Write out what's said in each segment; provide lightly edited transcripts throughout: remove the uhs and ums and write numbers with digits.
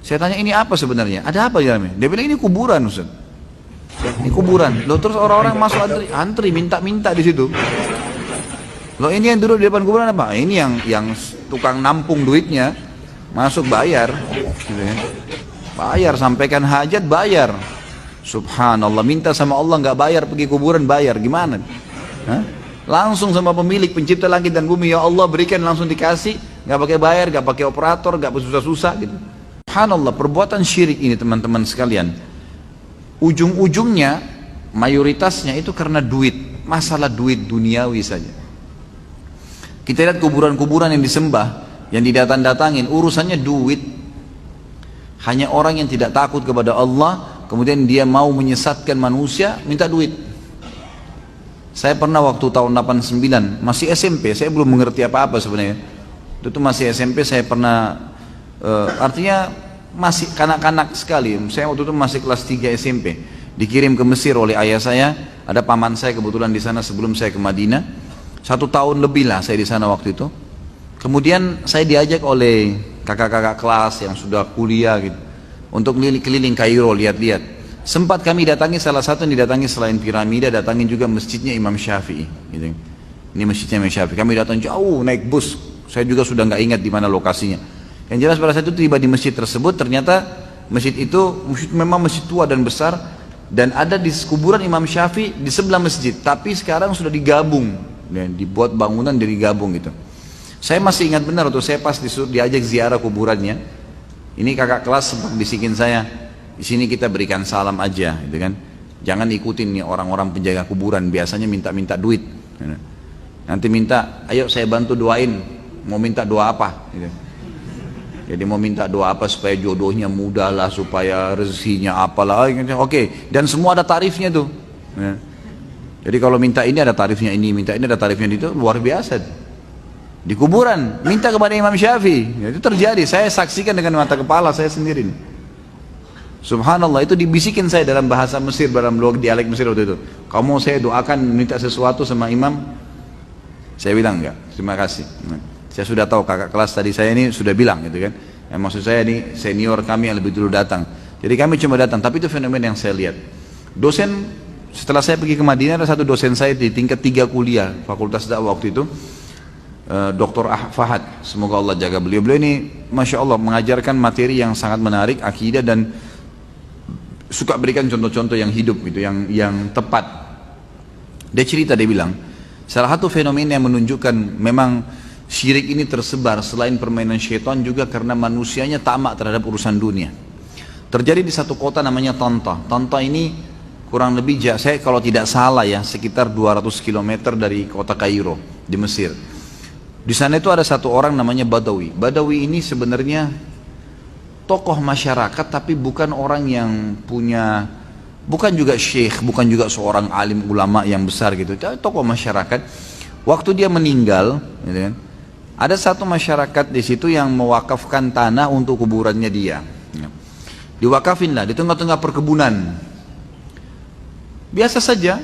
Saya tanya, ini apa sebenarnya? Ada apa di dalamnya? Dia bilang, ini kuburan Ustaz. Ini kuburan. Loh, terus orang-orang masuk antri minta-minta di situ. Loh, ini yang duduk di depan kuburan apa? Ini yang tukang nampung duitnya masuk bayar, gitu kan? Bayar, sampaikan hajat bayar. Subhanallah, minta sama Allah nggak bayar, pergi kuburan bayar, gimana? Hah? Langsung sama pemilik pencipta langit dan bumi, ya Allah berikan, langsung dikasih, nggak pakai bayar, nggak pakai operator, nggak susah-susah gitu. Subhanallah, perbuatan syirik ini teman-teman sekalian, ujung-ujungnya mayoritasnya itu karena duit, masalah duit duniawi saja. Kita lihat kuburan-kuburan yang disembah, yang didatang-datangin, urusannya duit. Hanya orang yang tidak takut kepada Allah, kemudian dia mau menyesatkan manusia, minta duit. Saya pernah waktu tahun 89, masih SMP, saya belum mengerti apa-apa sebenarnya. Itu masih SMP, saya pernah, artinya masih kanak-kanak sekali. Saya waktu itu masih kelas 3 SMP. Dikirim ke Mesir oleh ayah saya, ada paman saya kebetulan di sana sebelum saya ke Madinah. 1 tahun lebih lah saya di sana waktu itu. Kemudian saya diajak oleh kakak-kakak kelas yang sudah kuliah gitu, untuk keliling Kairo, lihat-lihat. Sempat kami datangi salah satu yang didatangi selain piramida, datangin juga masjidnya Imam Syafi'i gitu. Ini masjidnya Imam Syafi'i. Kami datang jauh naik bus, saya juga sudah nggak ingat di mana lokasinya. Yang jelas pada saat itu tiba di masjid tersebut, ternyata masjid itu memang masjid tua dan besar, dan ada di kuburan Imam Syafi'i di sebelah masjid, tapi sekarang sudah digabung, dibuat bangunan dari gabung gitu. Saya masih ingat benar waktu saya pas diajak ziarah kuburannya. Ini kakak kelas sempat bisikin saya, di sini kita berikan salam aja, gitu kan? Jangan ikutin nih orang-orang penjaga kuburan, biasanya minta-minta duit. Nanti minta, ayo saya bantu doain, mau minta doa apa? Gitu. Jadi mau minta doa apa supaya jodohnya mudah lah, supaya rezekinya apalah. Oke, dan semua ada tarifnya tuh. Jadi kalau minta ini ada tarifnya ini, minta ini ada tarifnya itu, luar biasa. Di kuburan minta kepada Imam Syafi'i, itu terjadi, saya saksikan dengan mata kepala saya sendiri. Subhanallah, itu dibisikin saya dalam bahasa Mesir, dalam dialek Mesir waktu itu. Kamu saya doakan minta sesuatu sama Imam? Saya bilang enggak, terima kasih. Saya sudah tahu kakak kelas tadi saya ini sudah bilang gitu kan. Yang maksud saya ini senior kami yang lebih dulu datang. Jadi kami cuma datang, tapi itu fenomena yang saya lihat. Dosen, setelah saya pergi ke Madinah, ada satu dosen saya di tingkat 3 kuliah Fakultas Dakwah waktu itu, Dr. Fahad, semoga Allah jaga beliau. Beliau ini Masya Allah mengajarkan materi yang sangat menarik, akidah, dan suka berikan contoh-contoh yang hidup gitu, yang tepat. Dia cerita, dia bilang salah satu fenomena yang menunjukkan memang syirik ini tersebar selain permainan syaitan juga karena manusianya tamak terhadap urusan dunia. Terjadi di satu kota namanya Tanta. Tanta ini kurang lebih, saya kalau tidak salah ya, sekitar 200 km dari kota Kairo di Mesir. Di sana itu ada satu orang namanya Badawi. Badawi ini sebenarnya tokoh masyarakat, tapi bukan orang yang punya, bukan juga syekh, bukan juga seorang alim ulama yang besar gitu. Tokoh masyarakat. Waktu dia meninggal, gitu kan, ada satu masyarakat di situ yang mewakafkan tanah untuk kuburannya dia. Diwakafin lah di tengah-tengah perkebunan. Biasa saja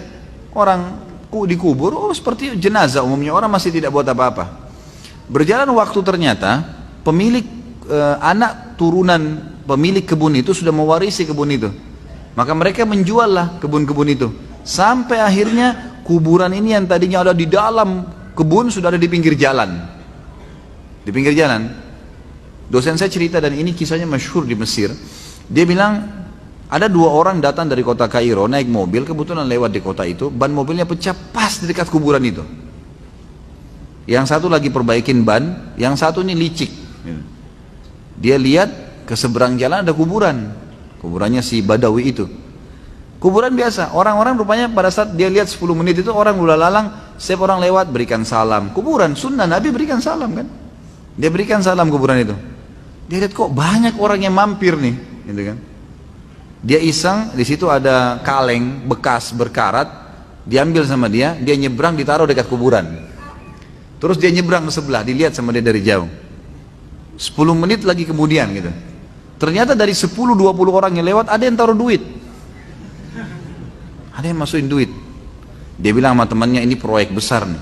orang dikubur, seperti jenazah umumnya, orang masih tidak buat apa-apa. Berjalan waktu ternyata pemilik anak turunan pemilik kebun itu sudah mewarisi kebun itu. Maka mereka menjuallah kebun-kebun itu. Sampai akhirnya kuburan ini yang tadinya ada di dalam kebun sudah ada di pinggir jalan. Di pinggir jalan. Dosen saya cerita, dan ini kisahnya masyhur di Mesir. Dia bilang ada 2 orang datang dari kota Kairo naik mobil, kebetulan lewat di kota itu, ban mobilnya pecah pas di dekat kuburan itu. Yang satu lagi perbaikin ban, yang satu ini licik. Dia lihat ke seberang jalan ada kuburan, kuburannya si Badawi itu. Kuburan biasa, orang-orang rupanya pada saat dia lihat 10 menit itu orang ulah lalang, setiap orang lewat berikan salam. Kuburan, sunnah Nabi berikan salam kan. Dia berikan salam kuburan itu. Dia lihat kok banyak orang yang mampir nih, gitu kan. Dia iseng, di situ ada kaleng bekas berkarat, diambil sama dia nyebrang ditaruh dekat kuburan. Terus dia nyebrang ke sebelah, dilihat sama dia dari jauh. 10 menit lagi kemudian gitu, ternyata dari 10-20 orang yang lewat ada yang taruh duit, ada yang masukin duit. Dia bilang sama temannya, ini proyek besar nih.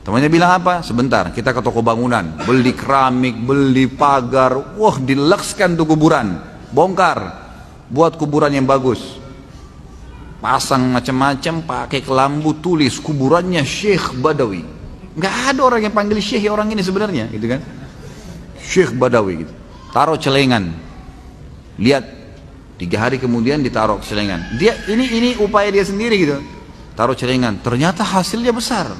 Temannya bilang apa? Sebentar, kita ke toko bangunan, beli keramik, beli pagar, wah dilekskan tuh kuburan, bongkar, buat kuburan yang bagus, pasang macam-macam, pakai kelambu, tulis kuburannya Syekh Badawi. Nggak ada orang yang panggil Syekh orang ini sebenarnya, gitu kan? Syekh Badawi gitu. Taruh celengan, lihat 3 hari kemudian ditaruh celengan. Dia ini upaya dia sendiri gitu. Taruh celengan, ternyata hasilnya besar.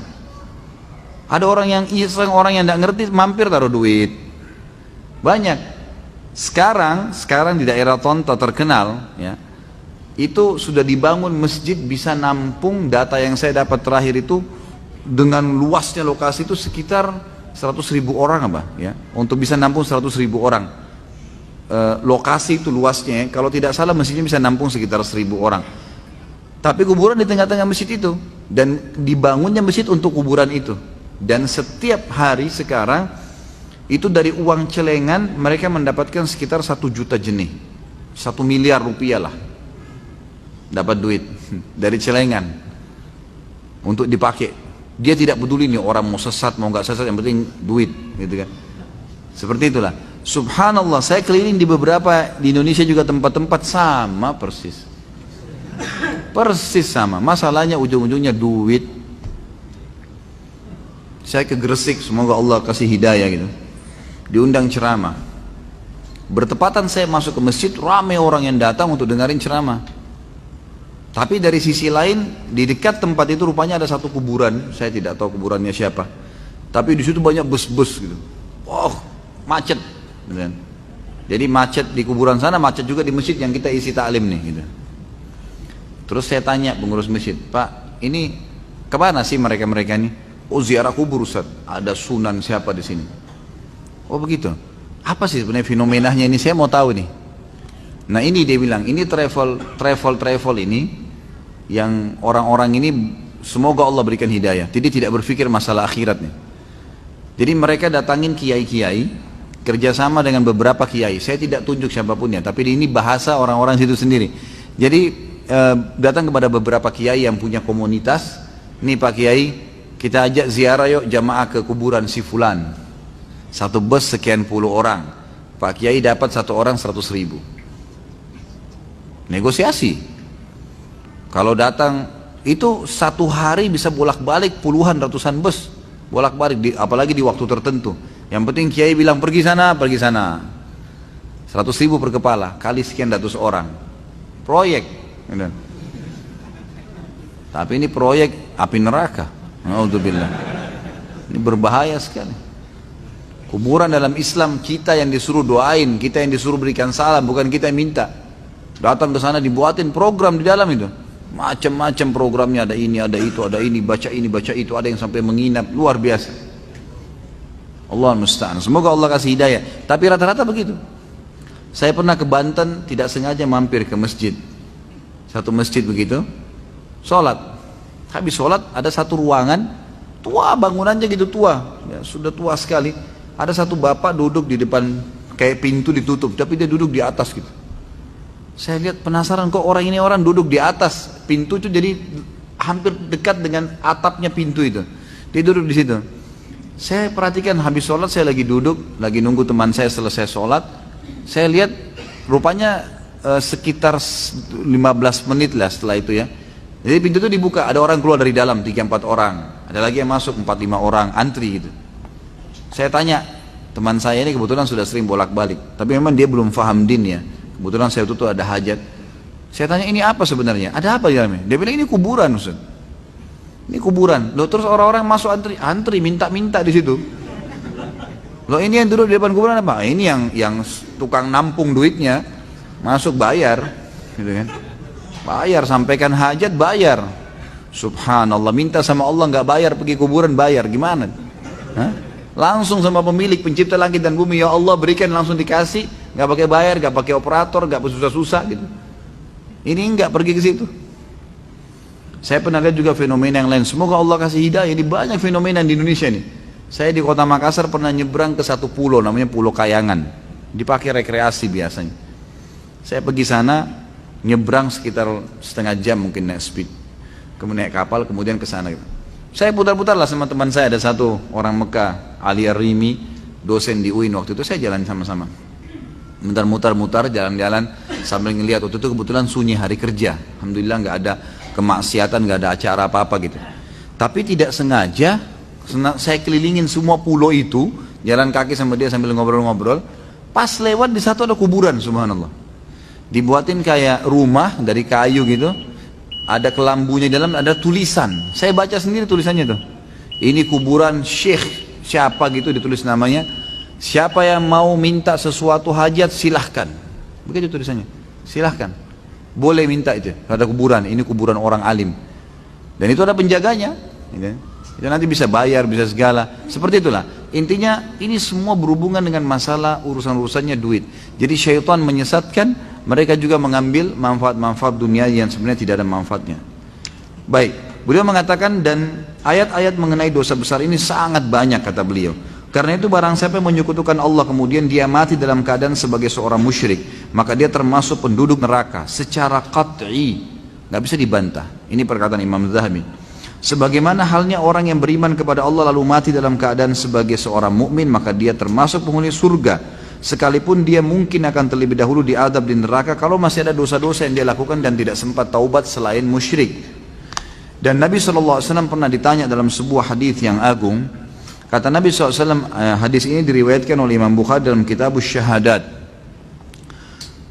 Ada orang yang iseng, orang yang tidak ngerti, mampir taruh duit. Banyak. Sekarang di daerah Tonto terkenal, ya, itu sudah dibangun masjid bisa nampung, data yang saya dapat terakhir itu, dengan luasnya lokasi itu sekitar 100.000 orang apa, ya, untuk bisa nampung 100.000 orang. Lokasi itu luasnya, kalau tidak salah masjidnya bisa nampung sekitar 1.000 orang. Tapi kuburan di tengah-tengah masjid itu, dan dibangunnya masjid untuk kuburan itu. Dan setiap hari sekarang itu dari uang celengan mereka mendapatkan sekitar 1 juta jenih, 1 miliar rupiah lah dapat duit dari celengan untuk dipakai. Dia tidak peduli nih orang mau sesat mau nggak sesat, yang penting duit, gitu kan. Seperti itulah. Subhanallah, saya keliling di beberapa di Indonesia juga tempat-tempat sama persis sama. Masalahnya ujung-ujungnya duit. Saya ke Gresik, semoga Allah kasih hidayah gitu, diundang ceramah. Bertepatan saya masuk ke masjid, ramai orang yang datang untuk dengerin ceramah. Tapi dari sisi lain, di dekat tempat itu rupanya ada satu kuburan. Saya tidak tahu kuburannya siapa, tapi di situ banyak bus-bus gitu. Oh, macet, gitu. Jadi macet di kuburan sana, macet juga di masjid yang kita isi taklim nih gitu. Terus saya tanya pengurus masjid, Pak, ini kemana sih mereka-mereka ini? Oh, ziarah kubur Ustaz, ada sunan siapa di sini. Oh begitu. Apa sih sebenarnya fenomenanya ini? Saya mau tahu nih. Nah ini dia bilang, ini travel ini yang orang-orang ini semoga Allah berikan hidayah. Jadi tidak berpikir masalah akhirat nih. Jadi mereka datangin kiai-kiai, kerjasama dengan beberapa kiai. Saya tidak tunjuk siapapunnya, tapi ini bahasa orang-orang situ sendiri. Jadi datang kepada beberapa kiai yang punya komunitas. Nih Pak Kiai, kita ajak ziarah yuk jamaah ke kuburan si fulan. Satu bus sekian puluh orang. Pak Kiai dapat satu orang 100.000. Negosiasi. Kalau datang itu satu hari bisa bolak-balik puluhan ratusan bus. Bolak-balik, apalagi di waktu tertentu. Yang penting Kiai bilang pergi sana. 100.000 per kepala, kali sekian ratus orang. Proyek. Tapi ini proyek api neraka. Alhamdulillah. Ini berbahaya sekali. Kuburan dalam Islam kita yang disuruh doain, kita yang disuruh berikan salam, bukan kita yang minta. Datang ke sana dibuatin program di dalam itu. Macam-macam programnya, ada ini, ada itu, ada ini, baca itu, ada yang sampai menginap, luar biasa. Allah musta'an. Semoga Allah kasih hidayah. Tapi rata-rata begitu. Saya pernah ke Banten, tidak sengaja mampir ke masjid. Satu masjid begitu, sholat. Habis sholat ada satu ruangan tua, bangunannya gitu tua, ya, sudah tua sekali. Ada satu bapak duduk di depan, kayak pintu ditutup, tapi dia duduk di atas gitu. Saya lihat penasaran, kok orang ini orang duduk di atas pintu itu, jadi hampir dekat dengan atapnya pintu itu. Dia duduk di situ. Saya perhatikan habis sholat, saya lagi duduk, lagi nunggu teman saya selesai sholat. Saya lihat rupanya sekitar 15 menit lah setelah itu ya. Jadi pintu itu dibuka, ada orang keluar dari dalam 3-4 orang, ada lagi yang masuk 4-5 orang, antri gitu. Saya tanya, teman saya ini kebetulan sudah sering bolak-balik, tapi memang dia belum paham din ya. Kebetulan saya tuh ada hajat. Saya tanya, ini apa sebenarnya? Ada apa di dalamnya? Dia bilang ini kuburan Ustaz. Ini kuburan. Loh, terus orang-orang masuk antri minta-minta di situ. Loh, ini yang duduk di depan kuburan apa? Ini yang tukang nampung duitnya masuk bayar, gitu kan? Bayar, sampaikan hajat bayar. Subhanallah, minta sama Allah nggak bayar, pergi kuburan bayar, gimana? Hah? Langsung sama pemilik pencipta langit dan bumi, ya Allah berikan, langsung dikasih, nggak pakai bayar, nggak pakai operator, nggak susah-susah gitu. Ini nggak pergi ke situ. Saya pernah lihat juga fenomena yang lain. Semoga Allah kasih hidayah. Ini banyak fenomena di Indonesia nih. Saya di kota Makassar pernah nyebrang ke satu pulau, namanya Pulau Kayangan. Dipakai rekreasi biasanya. Saya pergi sana, nyebrang sekitar setengah jam mungkin naik speed, kemudian naik kapal, kemudian ke sana gitu. Saya putar-putar lah sama teman saya, ada satu orang Mekah, Ali Ar-Rimi, dosen di UIN waktu itu, saya jalan sama-sama. Mutar-mutar jalan-jalan sambil ngelihat, waktu itu kebetulan sunyi hari kerja, alhamdulillah nggak ada kemaksiatan, nggak ada acara apa-apa gitu. Tapi tidak sengaja saya kelilingin semua pulau itu, jalan kaki sama dia sambil ngobrol-ngobrol. Pas lewat di satu ada kuburan, subhanallah. Dibuatin kayak rumah dari kayu gitu, ada kelambunya di dalam, ada tulisan. Saya baca sendiri tulisannya tuh. Ini kuburan Syekh siapa gitu, ditulis namanya. Siapa yang mau minta sesuatu hajat silahkan. Begitu tulisannya. Silahkan. Boleh minta itu. Ada kuburan. Ini kuburan orang alim. Dan itu ada penjaganya. Itu nanti bisa bayar, bisa segala. Seperti itulah. Intinya ini semua berhubungan dengan masalah urusan-urusannya duit. Jadi syaitan menyesatkan, mereka juga mengambil manfaat-manfaat dunia yang sebenarnya tidak ada manfaatnya. Baik. Beliau mengatakan, dan ayat-ayat mengenai dosa besar ini sangat banyak kata beliau. Karena itu barang siapa yang menyekutukan Allah kemudian dia mati dalam keadaan sebagai seorang musyrik, maka dia termasuk penduduk neraka secara qat'i, nggak bisa dibantah. Ini perkataan Imam Zahabi. Sebagaimana halnya orang yang beriman kepada Allah lalu mati dalam keadaan sebagai seorang mukmin, maka dia termasuk penghuni surga, sekalipun dia mungkin akan terlebih dahulu diadab di neraka kalau masih ada dosa-dosa yang dia lakukan dan tidak sempat taubat selain musyrik. Dan Nabi SAW pernah ditanya dalam sebuah hadis yang agung. Kata Nabi SAW, hadis ini diriwayatkan oleh Imam Bukhari dalam kitab Syahadat.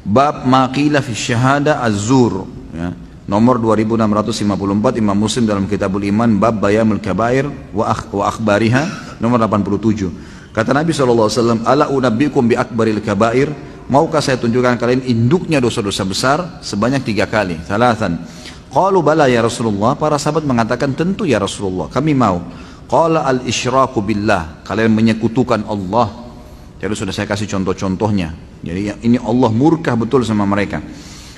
Bab maqila fi syahada az-zur. Ya. Nomor 2654, Imam Muslim dalam kitabul iman, bab bayamul kabair wa akhbariha, nomor 87. Kata Nabi SAW, ala unabbikum bi akbaril kabair, maukah saya tunjukkan kalian induknya dosa-dosa besar sebanyak 3 kali, thalathan. Qalu bala ya Rasulullah, para sahabat mengatakan tentu ya Rasulullah, kami mau. Qala al-isyraku billah, kalian menyekutukan Allah. Jadi sudah saya kasih contoh-contohnya. Jadi ini Allah murka betul sama mereka.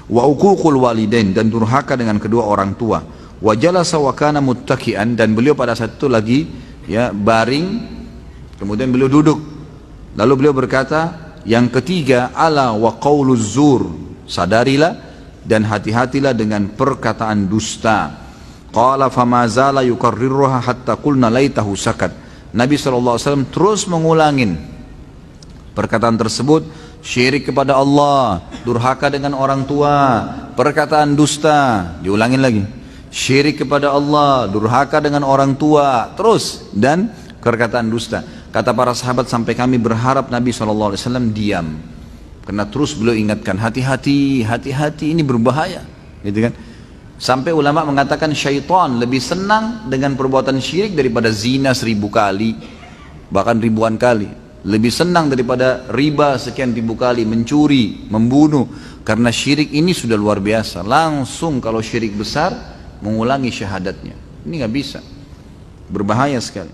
Wa uququl walidain, dan durhaka dengan kedua orang tua. Wa jalasa wa kana muttaki'an, dan beliau pada saat itu lagi ya baring, kemudian beliau duduk. Lalu beliau berkata, yang ketiga, ala wa qauluz zur, sadarilah dan hati-hatilah dengan perkataan dusta. Qala fama zala yukarriruha hatta qulna laitahu sakat. Nabi SAW terus mengulangin perkataan tersebut, syirik kepada Allah, durhaka dengan orang tua, perkataan dusta, diulangin lagi. Syirik kepada Allah, durhaka dengan orang tua, terus, dan perkataan dusta. Kata para sahabat sampai kami berharap Nabi SAW diam. Karena terus beliau ingatkan, hati-hati, hati-hati, ini berbahaya. Gitu kan? Sampai ulama mengatakan syaitan lebih senang dengan perbuatan syirik daripada zina 1000 kali, bahkan ribuan kali. Lebih senang daripada riba sekian ribu kali, mencuri, membunuh. Karena syirik ini sudah luar biasa. Langsung kalau syirik besar, mengulangi syahadatnya. Ini nggak bisa. Berbahaya sekali.